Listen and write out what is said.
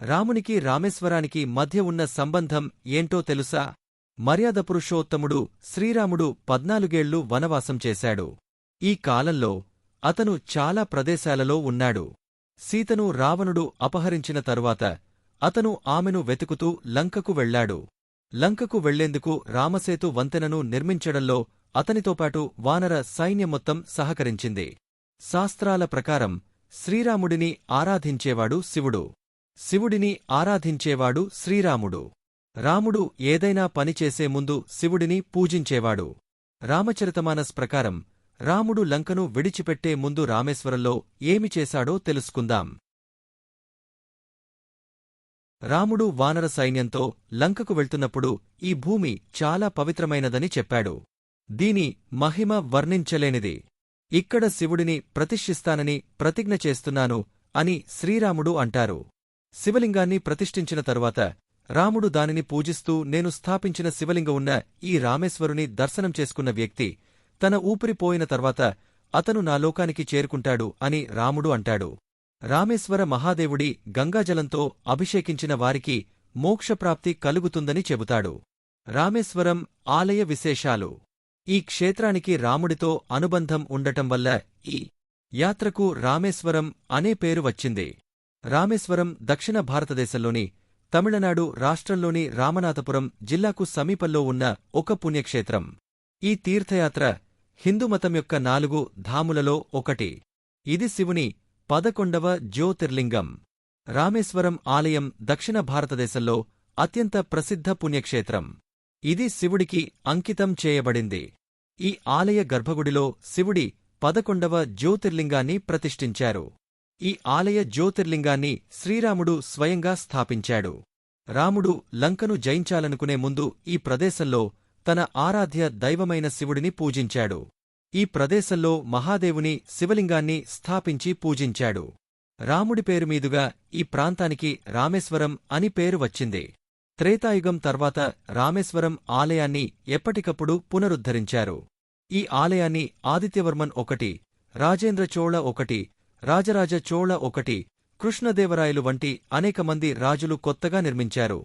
రామునికి రామేశ్వరానికి మధ్య ఉన్న సంబంధం ఏంటో తెలుసా? మర్యాదపురుషోత్తముడు శ్రీరాముడు 14 వనవాసం చేశాడు. ఈ కాలంలో అతను చాలా ప్రదేశాలలో ఉన్నాడు. సీతను రావణుడు అపహరించిన తరువాత అతను ఆమెను వెతుకుతూ లంకకు వెళ్లాడు. లంకకు వెళ్లేందుకు రామసేతు వంతెనను నిర్మించడంలో అతనితోపాటు వానర సైన్యం మొత్తం సహకరించింది. శాస్త్రాల ప్రకారం శ్రీరాముడిని ఆరాధించేవాడు శివుడు. శివుడిని ఆరాధించేవాడు శ్రీరాముడు. రాముడు ఏదైనా పనిచేసే ముందు శివుడిని పూజించేవాడు. రామచరితమానస్ ప్రకారం రాముడు లంకను విడిచిపెట్టే ముందు రామేశ్వరంలో ఏమి చేశాడో తెలుసుకుందాం. రాముడు వానర సైన్యంతో లంకకు వెళ్తున్నప్పుడు ఈ భూమి చాలా పవిత్రమైనదని చెప్పాడు. దీని మహిమ వర్ణించలేనిది. ఇక్కడ శివుడిని ప్రతిష్ఠిస్తానని ప్రతిజ్ఞ చేస్తున్నాను అని శ్రీరాముడు అంటారు. శివలింగాన్ని ప్రతిష్ఠించిన తరువాత రాముడు దానిని పూజిస్తూ నేను స్థాపించిన శివలింగం ఉన్న ఈ రామేశ్వరుని దర్శనం చేసుకున్న వ్యక్తి తన ఊపిరిపోయిన తర్వాత అతను నా లోకానికి చేరుకుంటాడు అని రాముడు అంటాడు. రామేశ్వర మహాదేవుడి గంగాజలంతో అభిషేకించిన వారికి మోక్షప్రాప్తి కలుగుతుందని చెబుతాడు. రామేశ్వరం ఆలయ విశేషాలు. ఈ క్షేత్రానికి రాముడితో అనుబంధం ఉండటం వల్ల ఈ యాత్రకు రామేశ్వరం అనే పేరు వచ్చింది. రామేశ్వరం దక్షిణ భారతదేశంలోని తమిళనాడు రాష్ట్రంలోని రామనాథపురం జిల్లాకు సమీపంలో ఉన్న ఒక పుణ్యక్షేత్రం. ఈ తీర్థయాత్ర హిందూమతం యొక్క 4 ధాములలో ఒకటి. ఇది శివుని 11వ జ్యోతిర్లింగం. రామేశ్వరం ఆలయం దక్షిణ భారతదేశంలో అత్యంత ప్రసిద్ధ పుణ్యక్షేత్రం. ఇది శివుడికి అంకితం చేయబడింది. ఈ ఆలయ గర్భగుడిలో శివుడి 11వ జ్యోతిర్లింగాన్ని ప్రతిష్ఠించారు. ఈ ఆలయ జ్యోతిర్లింగాన్ని శ్రీరాముడు స్వయంగా స్థాపించాడు. రాముడు లంకను జయించాలనుకునే ముందు ఈ ప్రదేశంలో తన ఆరాధ్య దైవమైన శివుడిని పూజించాడు. ఈ ప్రదేశంలో మహాదేవుని శివలింగాన్ని స్థాపించి పూజించాడు. రాముడి పేరు మీదుగా ఈ ప్రాంతానికి రామేశ్వరం అని పేరు వచ్చింది. త్రేతాయుగం తర్వాత రామేశ్వరం ఆలయాన్ని ఎప్పటికప్పుడు పునరుద్ధరించారు. ఈ ఆలయాన్ని ఆదిత్యవర్మన్ 1, రాజేంద్ర చోళ 1, రాజరాజ చోళ 1, కృష్ణదేవరాయలు వంటి అనేక మంది రాజులు కొత్తగా నిర్మించారు.